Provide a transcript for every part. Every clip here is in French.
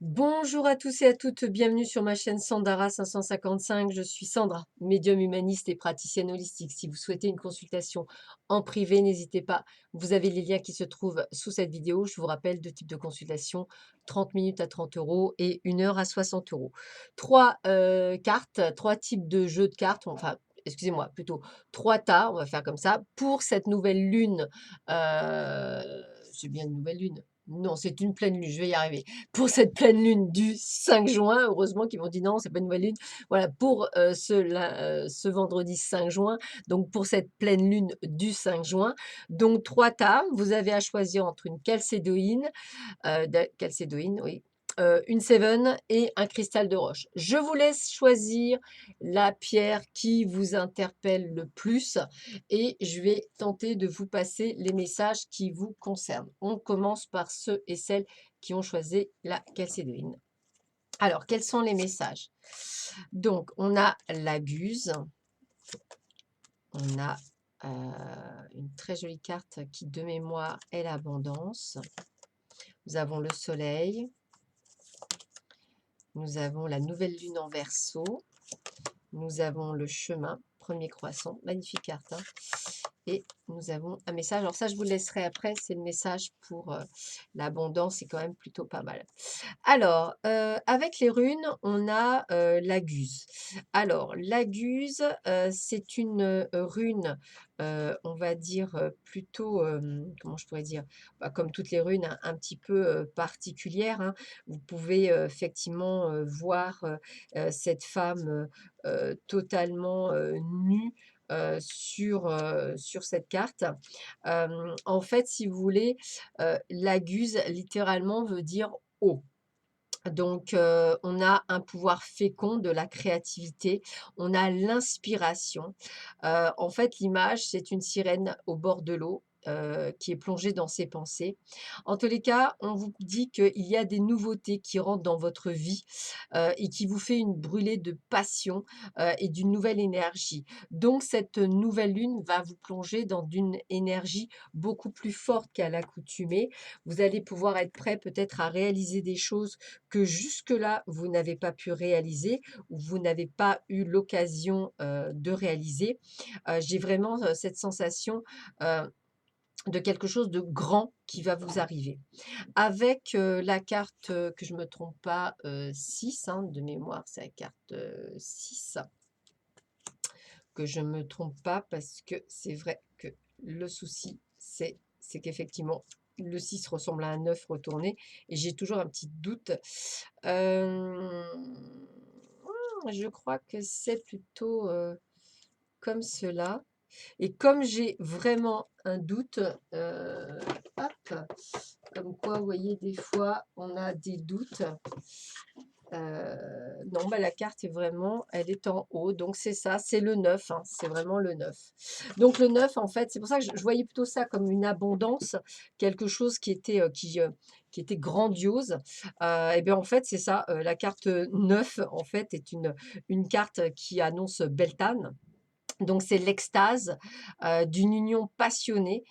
Bonjour à tous et à toutes, bienvenue sur ma chaîne Sandara 555. Je suis Sandra, médium humaniste et praticienne holistique. Si vous souhaitez une consultation en privé, n'hésitez pas. Vous avez les liens qui se trouvent sous cette vidéo. Je vous rappelle deux types de consultations, 30 minutes à 30 euros et 1 heure à 60 euros. Trois cartes, trois types de jeux de cartes, enfin, excusez-moi, plutôt trois tas, on va faire comme ça, pour cette nouvelle lune. C'est bien une nouvelle lune. Non, c'est une pleine lune, je vais y arriver pour cette pleine lune du 5 juin. Heureusement qu'ils m'ont dit non, c'est pas une nouvelle lune. Voilà, pour ce vendredi 5 juin, donc pour cette pleine lune du 5 juin. Donc, trois tas, vous avez à choisir entre une calcédoïne, calcédoïne, oui, une Seven et un cristal de roche. Je vous laisse choisir la pierre qui vous interpelle le plus et je vais tenter de vous passer les messages qui vous concernent. On commence par ceux et celles qui ont choisi la calcédoïne. Alors, quels sont les messages? Donc, on a la guse, on a une très jolie carte qui, de mémoire, est l'abondance. Nous avons le soleil, nous avons la nouvelle lune en Verseau, nous avons le chemin, premier croissant, magnifique carte, hein. Et nous avons un message. Alors ça, je vous laisserai après. C'est le message pour l'abondance. C'est quand même plutôt pas mal. Alors, avec les runes, on a la guse. Alors, la guse, c'est une rune, on va dire plutôt, comment je pourrais dire, bah, comme toutes les runes, un petit peu particulière, hein. Vous pouvez effectivement voir cette femme totalement nue sur cette carte. En fait, si vous voulez, la guse, littéralement, veut dire eau. Donc, on a un pouvoir fécond de la créativité, on a l'inspiration. En fait, l'image, c'est une sirène au bord de l'eau, qui est plongée dans ses pensées. En tous les cas, on vous dit qu'il y a des nouveautés qui rentrent dans votre vie, et qui vous fait une brûlée de passion, et d'une nouvelle énergie. Donc cette nouvelle lune va vous plonger dans une énergie beaucoup plus forte qu'à l'accoutumée. Vous allez pouvoir être prêt peut-être à réaliser des choses que jusque-là, vous n'avez pas pu réaliser ou vous n'avez pas eu l'occasion, de réaliser. J'ai vraiment, cette sensation, heu, de quelque chose de grand qui va vous arriver. Avec, la carte, que je ne me trompe pas, 6, hein, de mémoire, c'est la carte, 6, que je ne me trompe pas parce que c'est vrai que le souci, c'est qu'effectivement, le 6 ressemble à un 9 retourné et j'ai toujours un petit doute. Je crois que c'est plutôt, comme cela et comme j'ai vraiment un doute, hop, comme quoi, vous voyez, des fois, on a des doutes. Non, bah, la carte est vraiment elle est en haut, donc c'est ça, c'est le 9, hein, c'est vraiment le 9. Donc le 9, en fait, c'est pour ça que je voyais plutôt ça comme une abondance, quelque chose qui était grandiose. Et bien, en fait, c'est ça, la carte 9, en fait, est une carte qui annonce Beltane. Donc c'est l'extase, d'une union passionnée,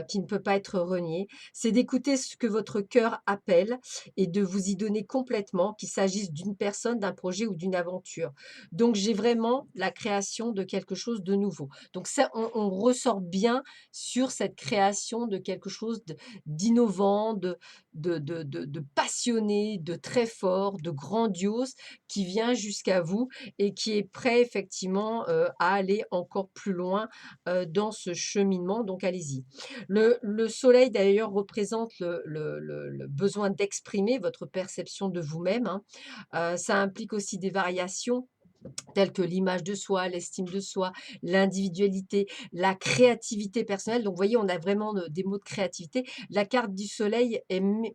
qui ne peut pas être reniée. C'est d'écouter ce que votre cœur appelle et de vous y donner complètement, qu'il s'agisse d'une personne, d'un projet ou d'une aventure. Donc j'ai vraiment la création de quelque chose de nouveau. Donc ça, on ressort bien sur cette création de quelque chose d'innovant, de passionné, de très fort, de grandiose, qui vient jusqu'à vous et qui est prêt effectivement, à aller encore plus loin, dans ce cheminement, donc allez-y. Le soleil d'ailleurs représente le besoin d'exprimer votre perception de vous-même, hein. Ça implique aussi des variations telles que l'image de soi, l'estime de soi, l'individualité, la créativité personnelle. Donc, vous voyez, on a vraiment des mots de créativité. La carte du soleil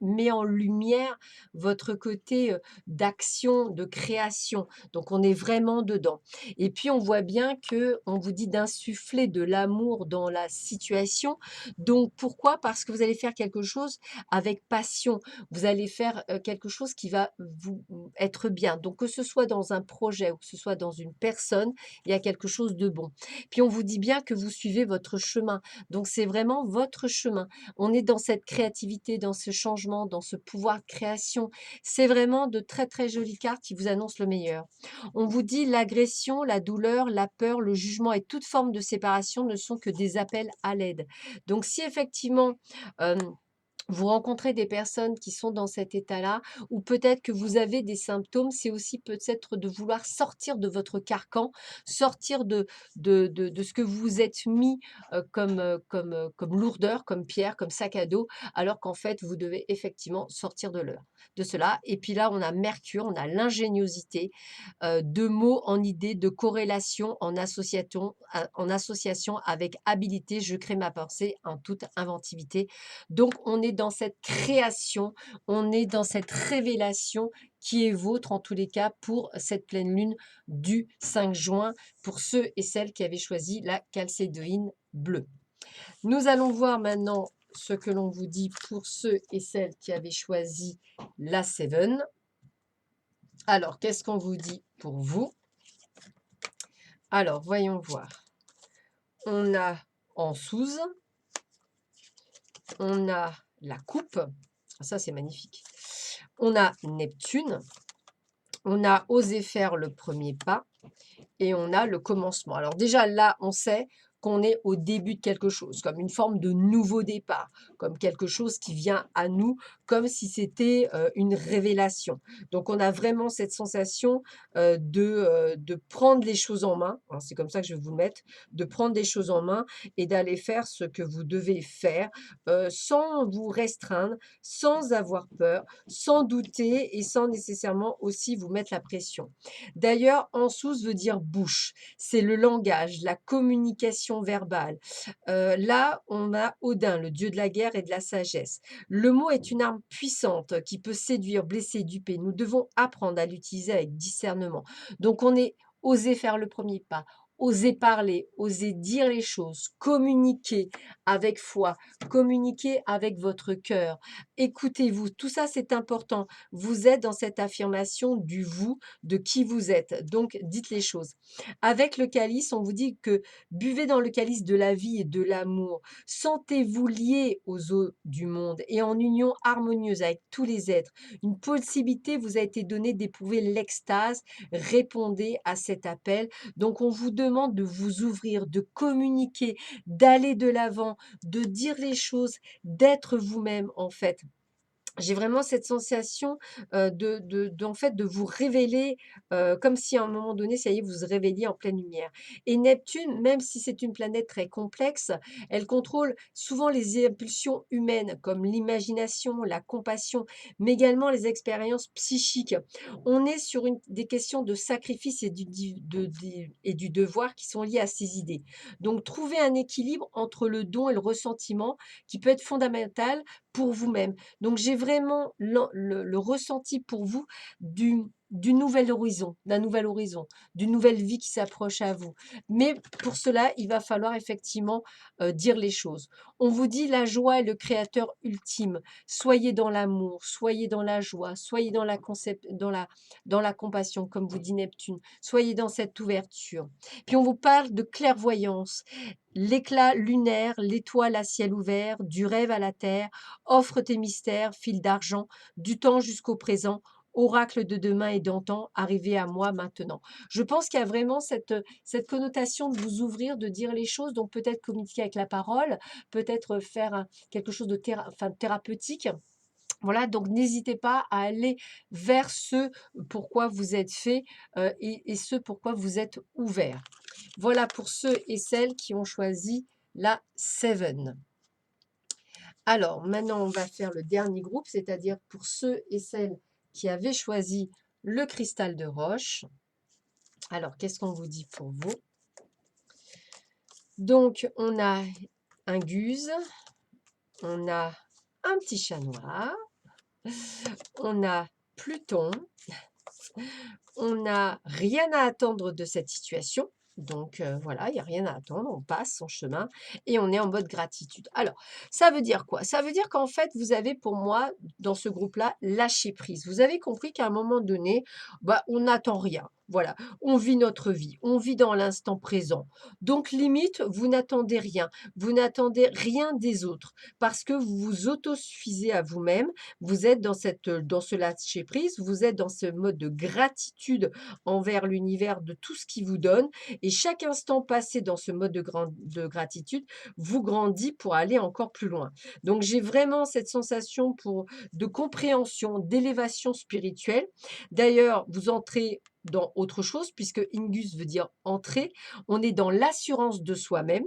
met en lumière votre côté d'action, de création. Donc, on est vraiment dedans. Et puis, on voit bien que on vous dit d'insuffler de l'amour dans la situation. Donc, pourquoi? Parce que vous allez faire quelque chose avec passion. Vous allez faire quelque chose qui va vous être bien. Donc, que ce soit dans un projet ou que ce soit dans une personne, il y a quelque chose de bon. Puis on vous dit bien que vous suivez votre chemin. Donc c'est vraiment votre chemin. On est dans cette créativité, dans ce changement, dans ce pouvoir de création. C'est vraiment de très très jolies cartes qui vous annoncent le meilleur. On vous dit l'agression, la douleur, la peur, le jugement et toute forme de séparation ne sont que des appels à l'aide. Donc si effectivement vous rencontrez des personnes qui sont dans cet état-là, ou peut-être que vous avez des symptômes, c'est aussi peut-être de vouloir sortir de votre carcan, sortir de ce que vous vous êtes mis comme lourdeur, comme pierre, comme sac à dos, alors qu'en fait, vous devez effectivement sortir de cela. Et puis là, on a Mercure, on a l'ingéniosité, de mots en idées, de corrélation en association avec habilité. Je crée ma pensée en toute inventivité. Donc, on est dans cette création, on est dans cette révélation qui est vôtre en tous les cas pour cette pleine lune du 5 juin, pour ceux et celles qui avaient choisi la calcédoïne bleue. Nous allons voir maintenant ce que l'on vous dit pour ceux et celles qui avaient choisi la Seven. Alors, qu'est-ce qu'on vous dit pour vous? Alors, voyons voir. On a en Souze, on a la coupe, ça c'est magnifique. On a Neptune, on a osé faire le premier pas et on a le commencement. Alors déjà là, on sait qu'on est au début de quelque chose, comme une forme de nouveau départ, comme quelque chose qui vient à nous, comme si c'était une révélation. Donc on a vraiment cette sensation de prendre les choses en main, hein, c'est comme ça que je vais vous le mettre, de prendre des choses en main et d'aller faire ce que vous devez faire sans vous restreindre, sans avoir peur, sans douter et sans nécessairement aussi vous mettre la pression. D'ailleurs, Ansous veut dire bouche. C'est le langage, la communication verbale. Là, on a Odin, le dieu de la guerre et de la sagesse. Le mot est une arme puissante qui peut séduire, blesser, duper. Nous devons apprendre à l'utiliser avec discernement. Donc, on est oser faire le premier pas, oser parler, oser dire les choses, communiquer avec foi, communiquer avec votre cœur. Écoutez-vous, tout ça c'est important. Vous êtes dans cette affirmation du vous, de qui vous êtes. Donc, dites les choses. Avec le calice, on vous dit que buvez dans le calice de la vie et de l'amour. Sentez-vous lié aux eaux du monde et en union harmonieuse avec tous les êtres. Une possibilité vous a été donnée d'éprouver l'extase. Répondez à cet appel. Donc, on vous demande de vous ouvrir, de communiquer, d'aller de l'avant, de dire les choses, d'être vous-même en fait. J'ai vraiment cette sensation, en fait, de vous révéler, comme si à un moment donné, ça y est, vous vous révéliez en pleine lumière. Et Neptune, même si c'est une planète très complexe, elle contrôle souvent les impulsions humaines, comme l'imagination, la compassion, mais également les expériences psychiques. On est sur des questions de sacrifice et du devoir qui sont liées à ces idées. Donc trouver un équilibre entre le don et le ressentiment qui peut être fondamental pour vous-même. Donc j'ai vraiment le ressenti pour vous du d'un nouvel horizon, d'une nouvelle vie qui s'approche à vous. Mais pour cela, il va falloir effectivement dire les choses. On vous dit la joie est le créateur ultime. Soyez dans l'amour, soyez dans la joie, soyez dans la compassion, comme vous dit Neptune. Soyez dans cette ouverture. Puis on vous parle de clairvoyance. L'éclat lunaire, l'étoile à ciel ouvert, du rêve à la terre, offre tes mystères, fil d'argent, du temps jusqu'au présent, oracle de demain et d'antan, arrivé à moi maintenant. Je pense qu'il y a vraiment cette connotation de vous ouvrir, de dire les choses, donc peut-être communiquer avec la parole, peut-être faire quelque chose de thérapeutique. Voilà, donc n'hésitez pas à aller vers ce pourquoi vous êtes fait et ce pourquoi vous êtes ouvert. Voilà pour ceux et celles qui ont choisi la Seven. Alors, maintenant, on va faire le dernier groupe, c'est-à-dire pour ceux et celles qui avaient choisi le cristal de roche. Alors, qu'est-ce qu'on vous dit pour vous? Donc, on a un guze, on a un petit chat noir, on a Pluton, on n'a rien à attendre de cette situation. Donc voilà, il n'y a rien à attendre, on passe son chemin et on est en mode gratitude. Alors, ça veut dire quoi? Ça veut dire qu'en fait, vous avez pour moi, dans ce groupe-là, lâché prise. Vous avez compris qu'à un moment donné, bah, on n'attend rien. Voilà, on vit notre vie, on vit dans l'instant présent. Donc limite, vous n'attendez rien des autres parce que vous vous autosuffisez à vous-même. Vous êtes dans dans ce lâcher prise, vous êtes dans ce mode de gratitude envers l'univers de tout ce qu'il vous donne et chaque instant passé dans ce mode de gratitude vous grandit pour aller encore plus loin. Donc j'ai vraiment cette sensation de compréhension, d'élévation spirituelle. D'ailleurs, vous entrez dans autre chose puisque Ingus veut dire entrer. On est dans l'assurance de soi-même.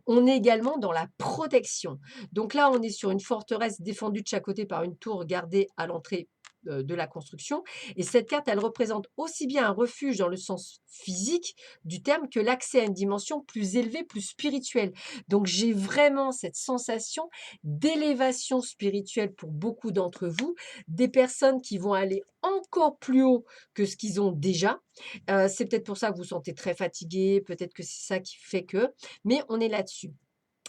On est également dans la protection. Donc là, on est sur une forteresse défendue de chaque côté par une tour gardée à l'entrée de la construction. Et cette carte, elle représente aussi bien un refuge dans le sens physique du terme que l'accès à une dimension plus élevée, plus spirituelle. Donc j'ai vraiment cette sensation d'élévation spirituelle pour beaucoup d'entre vous, des personnes qui vont aller encore plus haut que ce qu'ils ont déjà. C'est peut-être pour ça que vous vous sentez très fatigué, peut-être que c'est ça qui fait que, mais on est là-dessus.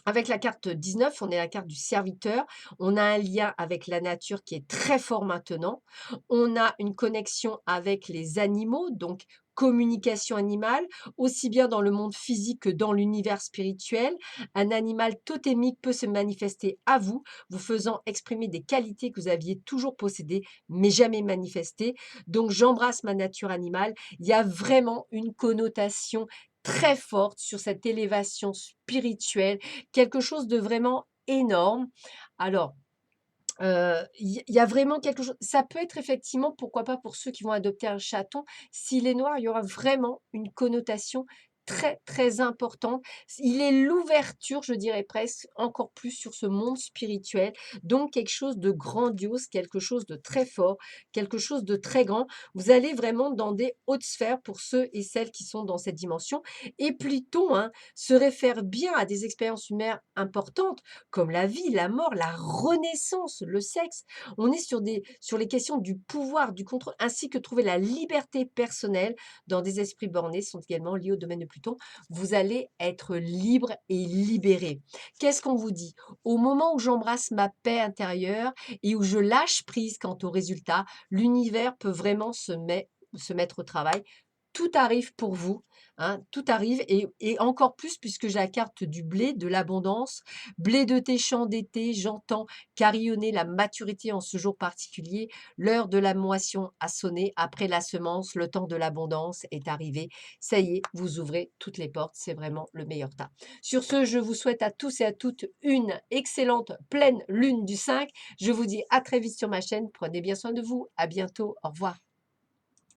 Avec la carte 19, on est la carte du serviteur. On a un lien avec la nature qui est très fort maintenant. On a une connexion avec les animaux, donc communication animale, aussi bien dans le monde physique que dans l'univers spirituel. Un animal totémique peut se manifester à vous, vous faisant exprimer des qualités que vous aviez toujours possédées, mais jamais manifestées. Donc, j'embrasse ma nature animale. Il y a vraiment une connotation très forte sur cette élévation spirituelle, quelque chose de vraiment énorme. Alors, il y a vraiment quelque chose ça peut être effectivement, pourquoi pas pour ceux qui vont adopter un chaton, s'il est noir, il y aura vraiment une connotation très, très importante. Il est l'ouverture, je dirais presque, encore plus sur ce monde spirituel, donc quelque chose de grandiose, quelque chose de très fort, quelque chose de très grand. Vous allez vraiment dans des hautes sphères pour ceux et celles qui sont dans cette dimension et Pluton, hein, se réfère bien à des expériences humaines importantes comme la vie, la mort, la renaissance, le sexe. On est sur les questions du pouvoir, du contrôle, ainsi que trouver la liberté personnelle dans des esprits bornés sont également liés au domaine de Pluton. Vous allez être libre et libéré. Qu'est-ce qu'on vous dit? Au moment où j'embrasse ma paix intérieure et où je lâche prise quant au résultat, l'univers peut vraiment se mettre au travail. Tout arrive pour vous, hein, tout arrive et encore plus puisque j'ai la carte du blé, de l'abondance. Blé de tes champs d'été, j'entends carillonner la maturité en ce jour particulier. L'heure de la moisson a sonné. Après la semence, le temps de l'abondance est arrivé. Ça y est, vous ouvrez toutes les portes. C'est vraiment le meilleur temps. Sur ce, je vous souhaite à tous et à toutes une excellente pleine lune du 5. Je vous dis à très vite sur ma chaîne. Prenez bien soin de vous. À bientôt. Au revoir.